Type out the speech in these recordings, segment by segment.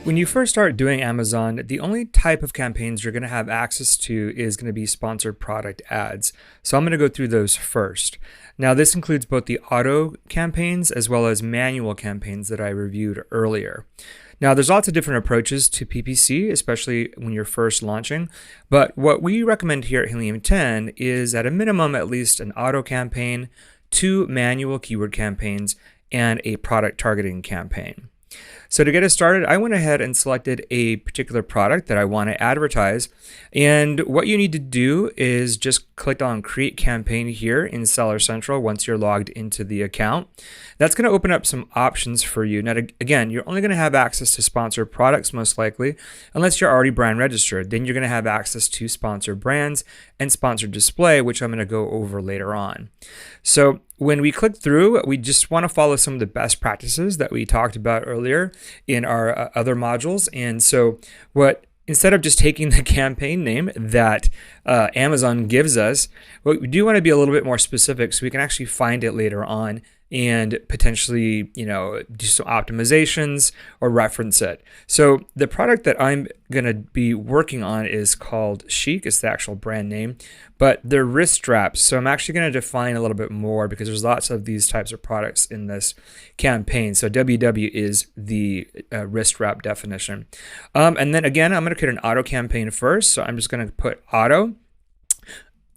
When you first start doing Amazon, the only type of campaigns you're going to have access to is going to be sponsored product ads. So I'm going to go through those first. Now, this includes both the auto campaigns as well as manual campaigns that I reviewed earlier. Now, there's lots of different approaches to PPC, especially when you're first launching. But what we recommend here at Helium 10 is at a minimum, at least an auto campaign, 2 manual keyword campaigns, and a product targeting campaign. So to get us started, I went ahead and selected a particular product that I want to advertise. And what you need to do is just click on Create Campaign here in Seller Central once you're logged into the account. That's going to open up some options for you. Now, again, you're only going to have access to sponsored products most likely, unless you're already brand registered. Then you're going to have access to sponsored brands and sponsored display, which I'm going to go over later on. So when we click through, we just want to follow some of the best practices that we talked about earlier in our other modules. And so instead of just taking the campaign name that Amazon gives us, we do want to be a little bit more specific so we can actually find it later on and potentially, do some optimizations or reference it. So the product that I'm going to be working on is called Chic. It's the actual brand name, but they're wrist straps. So I'm actually going to define a little bit more because there's lots of these types of products in this campaign. So WW is the wrist strap definition. And then again, I'm going to create an auto campaign first. So I'm just going to put auto.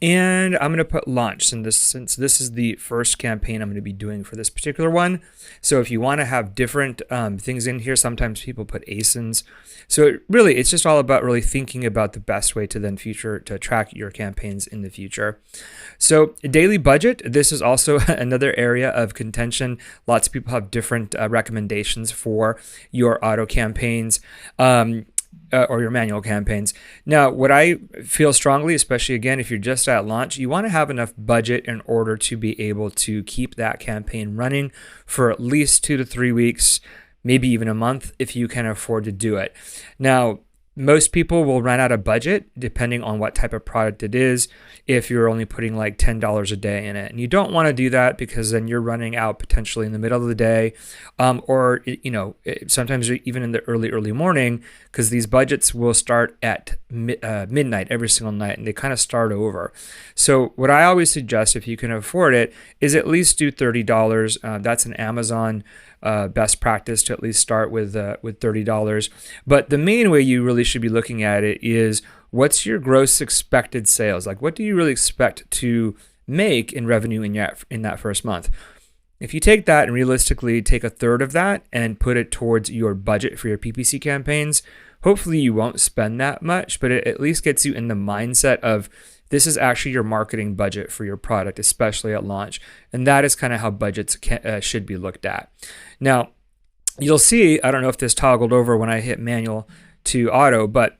And I'm going to put launch since this is the first campaign I'm going to be doing for this particular one. So if you want to have different things in here, sometimes people put ASINs. So it's just all about really thinking about the best way to then to track your campaigns in the future. So daily budget, this is also another area of contention. Lots of people have different recommendations for your auto campaigns. Or your manual campaigns. Now, what I feel strongly, especially again, if you're just at launch, you want to have enough budget in order to be able to keep that campaign running for at least 2 to 3 weeks, maybe even a month if you can afford to do it. Now, most people will run out of budget depending on what type of product it is if you're only putting like $10 a day in it. And you don't want to do that because then you're running out potentially in the middle of the day or sometimes even in the early morning because these budgets will start at midnight every single night and they kind of start over. So what I always suggest if you can afford it is at least do $30. That's an Amazon best practice to at least start with $30. But the main way you really should be looking at it is what's your gross expected sales? Like what do you really expect to make in revenue in that first month? If you take that and realistically take a third of that and put it towards your budget for your PPC campaigns, hopefully you won't spend that much, but it at least gets you in the mindset of this is actually your marketing budget for your product, especially at launch. And that is kind of how budgets should be looked at. Now, you'll see, I don't know if this toggled over when I hit manual to auto, but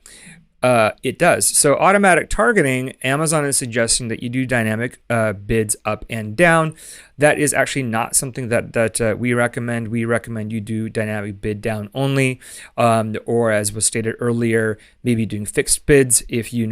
it does. So automatic targeting, Amazon is suggesting that you do dynamic bids up and down. That is actually not something that we recommend. We recommend you do dynamic bid down only, or as was stated earlier, maybe doing fixed bids. If you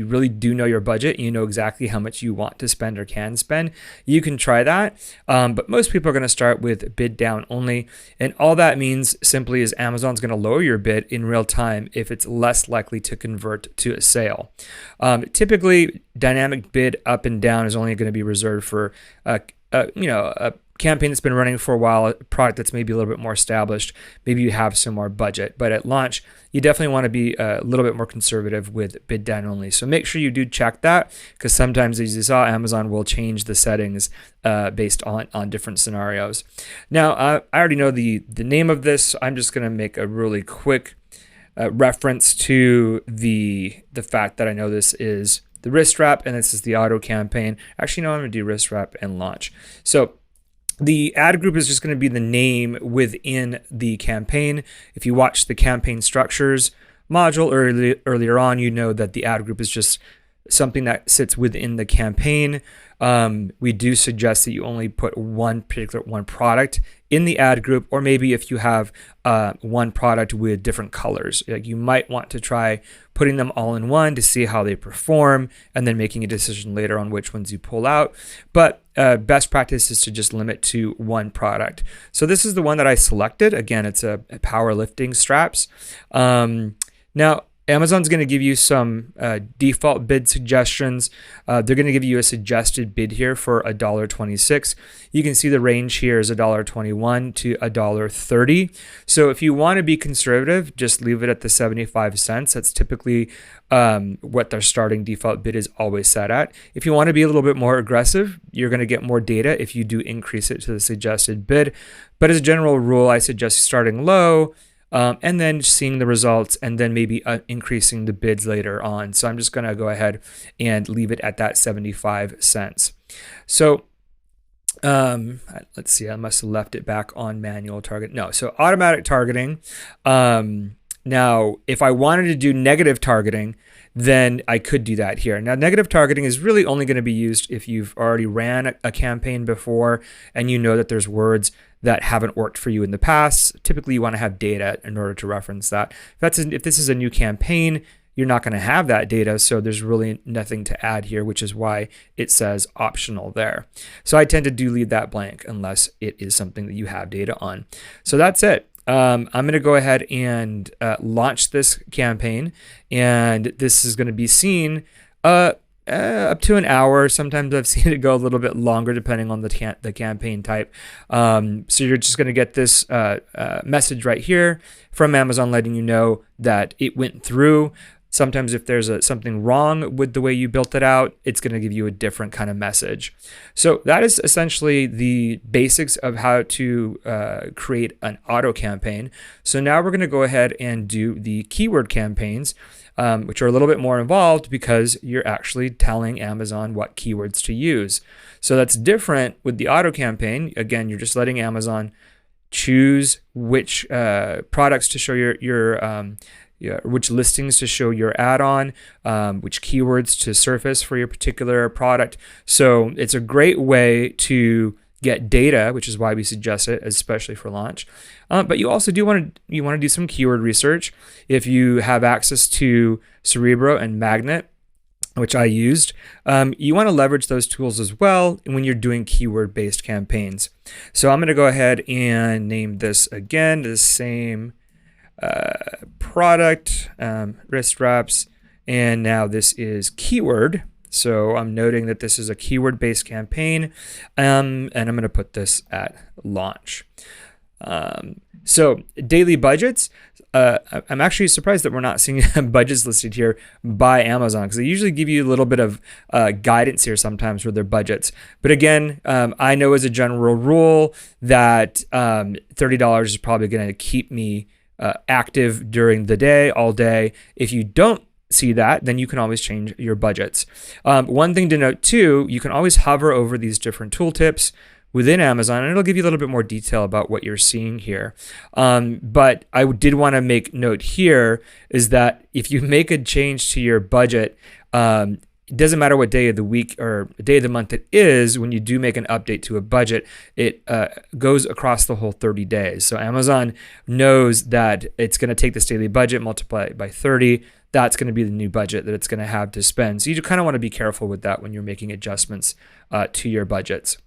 really do know your budget, you know exactly how much you want to spend or can spend, you can try that. But most people are going to start with bid down only. And all that means simply is Amazon's going to lower your bid in real time if it's less likely to convert to a sale. Typically, dynamic bid up and down is only going to be reserved for a campaign that's been running for a while, a product that's maybe a little bit more established, maybe you have some more budget. But at launch, you definitely want to be a little bit more conservative with bid down only. So make sure you do check that because sometimes, as you saw, Amazon will change the settings based on different scenarios. Now, I already know the name of this. I'm just going to make a really quick reference to the fact that I know this is the wrist strap and this is the auto campaign. Actually, no, I'm going to do wrist strap and launch. So the ad group is just going to be the name within the campaign. If you watch the campaign structures module earlier on, you know that the ad group is just something that sits within the campaign, we do suggest that you only put one product in the ad group, or maybe if you have one product with different colors, like you might want to try putting them all in one to see how they perform, and then making a decision later on which ones you pull out. But best practice is to just limit to one product. So this is the one that I selected. Again, it's a powerlifting straps. Now, Amazon's going to give you some default bid suggestions. They're going to give you a suggested bid here for $1.26. You can see the range here is $1.21 to $1.30. So if you want to be conservative, just leave it at the 75 cents. That's typically what their starting default bid is always set at. If you want to be a little bit more aggressive, you're going to get more data if you do increase it to the suggested bid. But as a general rule, I suggest starting low, and then seeing the results, and then maybe increasing the bids later on. So I'm just going to go ahead and leave it at that 75 cents. So let's see, I must have left it back on manual target. No, so automatic targeting. Now, if I wanted to do negative targeting, then I could do that here. Now, negative targeting is really only going to be used if you've already ran a campaign before and you know that there's words that haven't worked for you in the past. Typically, you want to have data in order to reference that. If this is a new campaign, you're not going to have that data, so there's really nothing to add here, which is why it says optional there. So I tend to leave that blank unless it is something that you have data on. So that's it. I'm going to go ahead and launch this campaign, and this is going to be seen up to an hour. Sometimes I've seen it go a little bit longer depending on the campaign type. So you're just going to get this message right here from Amazon letting you know that it went through. Sometimes if there's something wrong with the way you built it out, it's going to give you a different kind of message. So that is essentially the basics of how to create an auto campaign. So now we're going to go ahead and do the keyword campaigns, which are a little bit more involved because you're actually telling Amazon what keywords to use. So that's different with the auto campaign. Again, you're just letting Amazon choose which products to show which listings to show your ad on, which keywords to surface for your particular product. So it's a great way to get data, which is why we suggest it, especially for launch. But you also want to do some keyword research. If you have access to Cerebro and Magnet, which I used, you want to leverage those tools as well when you're doing keyword-based campaigns. So I'm going to go ahead and name this again the same product, wrist wraps, and now this is keyword. So I'm noting that this is a keyword-based campaign, and I'm going to put this at launch. So daily budgets, I'm actually surprised that we're not seeing budgets listed here by Amazon, because they usually give you a little bit of guidance here sometimes with their budgets. But again, I know as a general rule that $30 is probably going to keep me active during the day, all day. If you don't see that, then you can always change your budgets. One thing to note too, you can always hover over these different tooltips within Amazon, and it'll give you a little bit more detail about what you're seeing here. But I did want to make note here is that if you make a change to your budget, it doesn't matter what day of the week or day of the month it is, when you do make an update to a budget, it goes across the whole 30 days. So Amazon knows that it's going to take this daily budget, multiply it by 30. That's going to be the new budget that it's going to have to spend. So you kind of want to be careful with that when you're making adjustments to your budgets.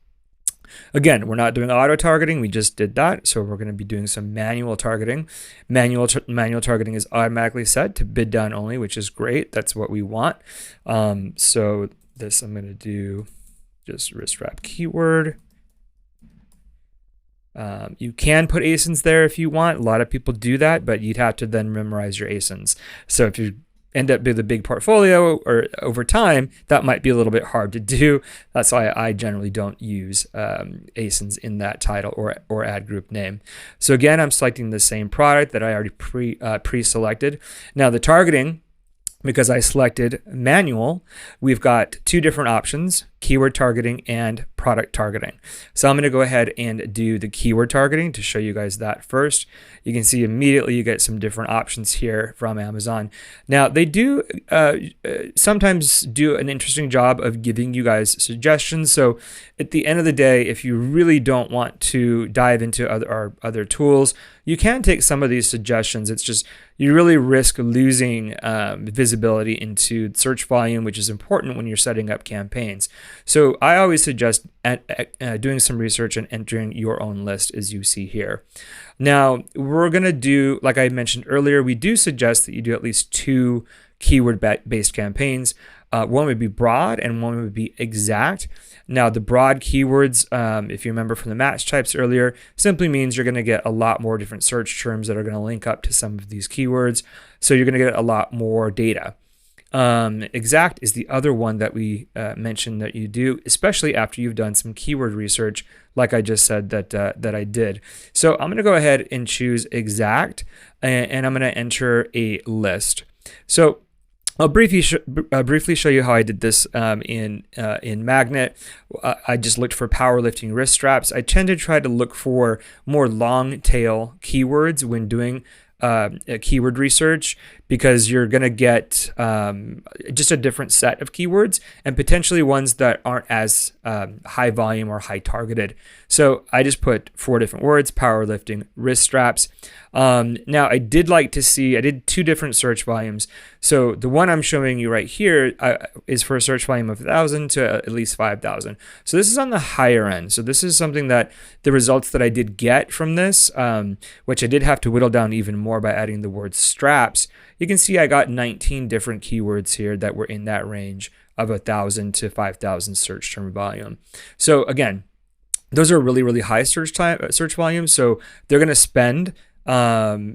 Again, we're not doing auto targeting. We just did that. So we're going to be doing some manual targeting. Manual targeting is automatically set to bid down only, which is great. That's what we want. So this I'm going to do just wrist wrap keyword. You can put ASINs there if you want. A lot of people do that, but you'd have to then memorize your ASINs. So if you end up with a big portfolio or over time, that might be a little bit hard to do. That's why I generally don't use ASINs in that title or ad group name. So again, I'm selecting the same product that I already pre-selected. Now the targeting, because I selected manual, we've got two different options. keyword targeting and product targeting. So I'm going to go ahead and do the keyword targeting to show you guys that first. You can see immediately you get some different options here from Amazon. Now they do sometimes do an interesting job of giving you guys suggestions. So at the end of the day, if you really don't want to dive into other tools, you can take some of these suggestions. It's just you really risk losing visibility into search volume, which is important when you're setting up campaigns. So I always suggest doing some research and entering your own list as you see here. Now we're going to do, like I mentioned earlier, we do suggest that you do at least 2 keyword-based campaigns. One would be broad and one would be exact. Now the broad keywords, if you remember from the match types earlier, simply means you're going to get a lot more different search terms that are going to link up to some of these keywords. So you're going to get a lot more data. Exact is the other one that we mentioned that you do, especially after you've done some keyword research, like I just said that I did. So I'm going to go ahead and choose exact, and I'm going to enter a list. So I'll briefly show you how I did this in Magnet. I just looked for powerlifting wrist straps. I tend to try to look for more long tail keywords when doing keyword research, because you're going to get just a different set of keywords and potentially ones that aren't as high volume or high targeted. So I just put 4 different words: powerlifting wrist straps. Now I did 2 different search volumes. So the one I'm showing you right here is for a search volume of 1,000 to at least 5,000. So this is on the higher end. So this is something that the results that I did get from this, which I did have to whittle down even more by adding the word straps. You can see I got 19 different keywords here that were in that range of 1,000 to 5,000 search term volume. So again, those are really, really high search volumes. So they're going to spend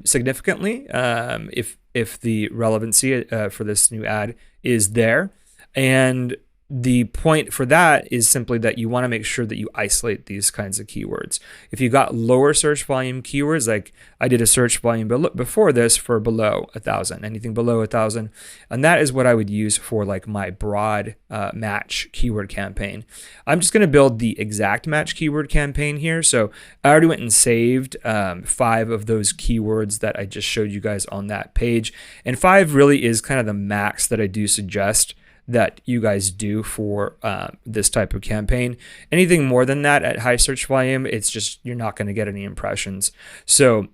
significantly if the relevancy for this new ad is there. And the point for that is simply that you want to make sure that you isolate these kinds of keywords. If you got lower search volume keywords, like I did a search volume before this for below 1,000, anything below 1,000, and that is what I would use for like my broad match keyword campaign. I'm just going to build the exact match keyword campaign here. So I already went and saved 5 of those keywords that I just showed you guys on that page, and 5 really is kind of the max that I do suggest that you guys do for this type of campaign. Anything more than that at high search volume, it's just you're not going to get any impressions. So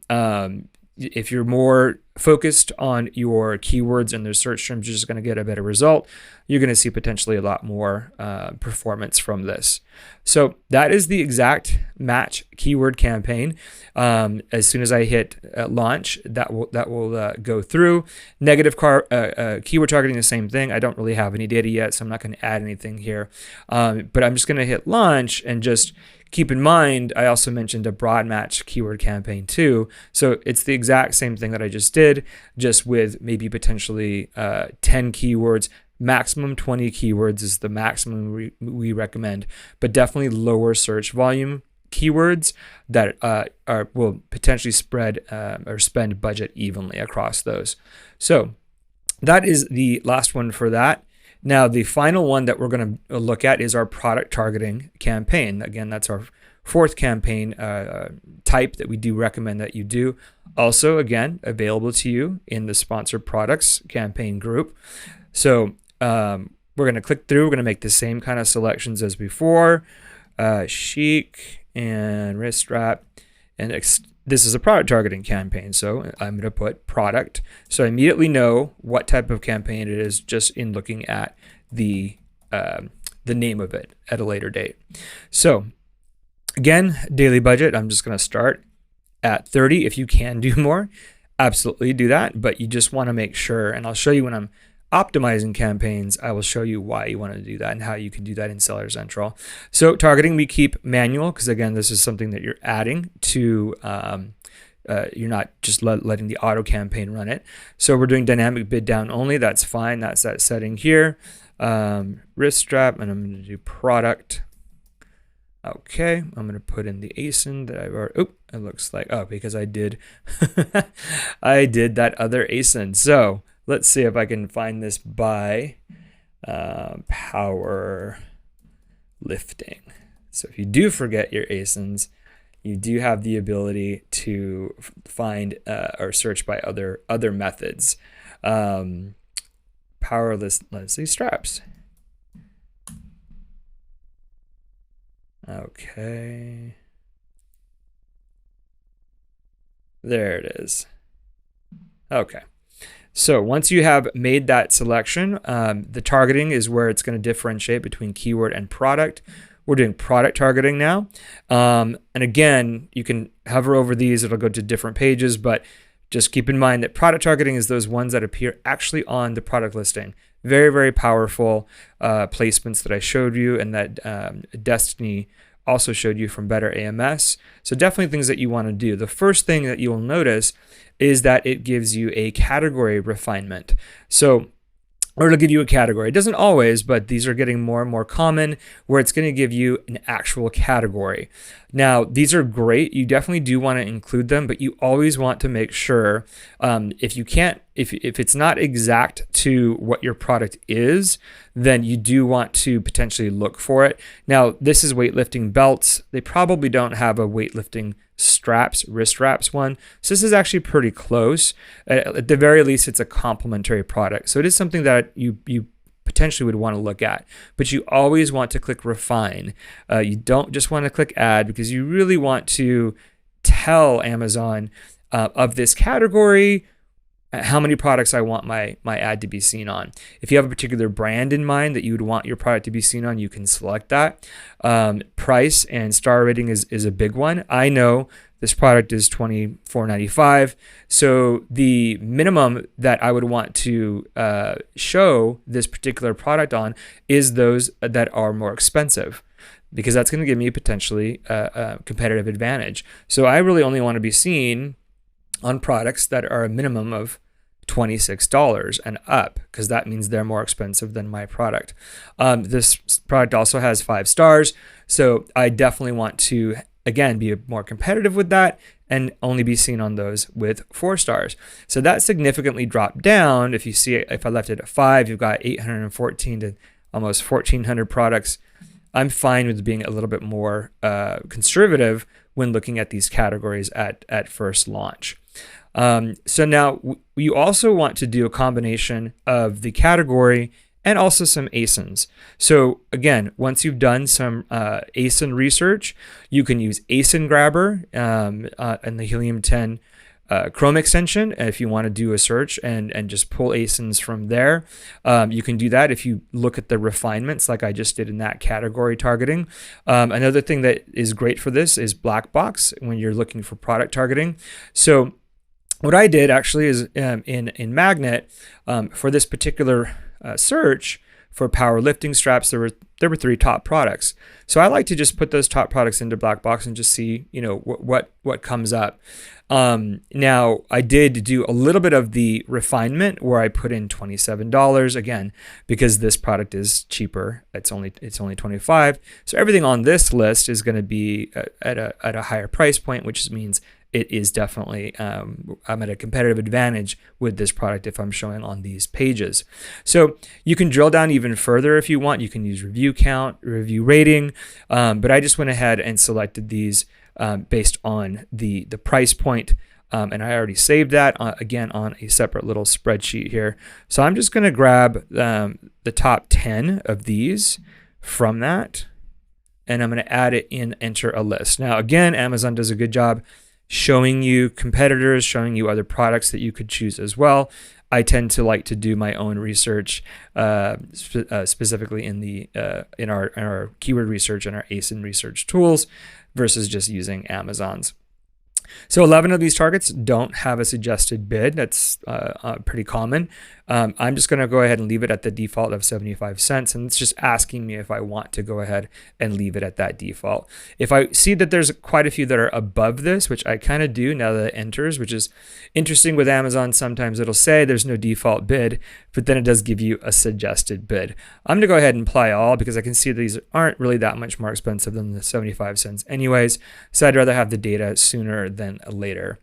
if you're more focused on your keywords and their search terms, you're just going to get a better result. You're going to see potentially a lot more performance from this. So that is the exact match keyword campaign. As soon as I hit launch, that will go through. Negative keyword targeting, the same thing. I don't really have any data yet, so I'm not going to add anything here. But I'm just going to hit launch, and just keep in mind, I also mentioned a broad match keyword campaign too. So it's the exact same thing that I just did, just with maybe potentially 10 keywords. Maximum 20 keywords is the maximum we recommend, but definitely lower search volume keywords that will potentially spread or spend budget evenly across those. So that is the last one for that. Now, the final one that we're going to look at is our product targeting campaign. Again, that's our 4th campaign type that we do recommend that you do. Also, again, available to you in the sponsored products campaign group. So we're going to click through. We're going to make the same kind of selections as before. Chic and wrist strap. And this is a product targeting campaign, so I'm going to put product. So I immediately know what type of campaign it is just in looking at the name of it at a later date. So again, daily budget, I'm just going to start at 30. If you can do more, absolutely do that, but you just want to make sure, and I'll show you when I'm optimizing campaigns, I will show you why you want to do that and how you can do that in Seller Central. So targeting, we keep manual, because again, this is something that you're adding to, you're not just letting the auto campaign run it. So we're doing dynamic bid down only. That's fine. That's that setting here. Wrist strap, and I'm going to do product. Okay, I'm going to put in the ASIN that I've already, it looks like, because I did, I did that other ASIN. So let's see if I can find this by power lifting. So if you do forget your ASINs, you do have the ability to find or search by other methods. Powerless, let's see, straps. Okay. There it is. Okay. So once you have made that selection, the targeting is where it's going to differentiate between keyword and product. We're doing product targeting now. And again, you can hover over these. It'll go to different pages, but just keep in mind that product targeting is those ones that appear actually on the product listing. Very, very powerful placements that I showed you and that Destiny also showed you from Better AMS. So definitely things that you want to do. The first thing that you will notice is that it gives you a category refinement. So or it'll give you a category. It doesn't always, but these are getting more and more common where it's going to give you an actual category. Now, these are great. You definitely do want to include them, but you always want to make sure if it's not exact to what your product is, then you do want to potentially look for it. Now, this is weightlifting belts. They probably don't have a weightlifting straps, wrist straps one. So this is actually pretty close. At the very least, it's a complementary product. So it is something that you potentially would want to look at, but you always want to click refine. You don't just want to click add because you really want to tell Amazon of this category, how many products I want my ad to be seen on. If you have a particular brand in mind that you would want your product to be seen on, you can select that. Price and star rating is a big one. I know this product is $24.95. So the minimum that I would want to show this particular product on is those that are more expensive, because that's going to give me potentially a competitive advantage. So I really only want to be seen on products that are a minimum of $26 and up, because that means they're more expensive than my product. This product also has 5 stars, so I definitely want to, again, be more competitive with that and only be seen on those with 4 stars. So that significantly dropped down. If you see it, if I left it at 5, you've got 814 to almost 1,400 products. I'm fine with being a little bit more conservative when looking at these categories at first launch. So now you also want to do a combination of the category and also some ASINs. So again, once you've done some ASIN research, you can use ASIN Grabber and the Helium 10 Chrome extension if you want to do a search and just pull ASINs from there. You can do that if you look at the refinements like I just did in that category targeting. Another thing that is great for this is black box when you're looking for product targeting. So what I did actually is in Magnet for this particular search for powerlifting straps, there were 3 top products. So I like to just put those top products into black box and just see, what comes up. Now I did do a little bit of the refinement where I put in $27 again, because this product is cheaper. It's only $25. So everything on this list is going to be at a higher price point, which means it is definitely, I'm at a competitive advantage with this product if I'm showing on these pages. So you can drill down even further if you want. You can use review count, review rating, but I just went ahead and selected these based on the price point. And I already saved that again on a separate little spreadsheet here. So I'm just going to grab the top 10 of these from that, and I'm going to add it in enter a list. Now, again, Amazon does a good job showing you competitors, showing you other products that you could choose as well. I tend to like to do my own research, specifically in our keyword research and our ASIN research tools, versus just using Amazon's. So 11 of these targets don't have a suggested bid. That's pretty common. I'm just going to go ahead and leave it at the default of 75 cents. And it's just asking me if I want to go ahead and leave it at that default. If I see that there's quite a few that are above this, which I kind of do now that it enters, which is interesting with Amazon, sometimes it'll say there's no default bid, but then it does give you a suggested bid. I'm going to go ahead and apply all because I can see these aren't really that much more expensive than the 75 cents anyways. So I'd rather have the data sooner than later.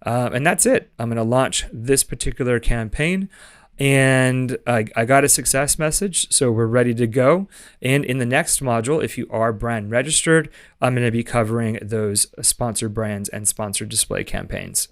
And that's it. I'm going to launch this particular campaign. And I got a success message, so we're ready to go. And in the next module, if you are brand registered, I'm going to be covering those sponsored brands and sponsored display campaigns.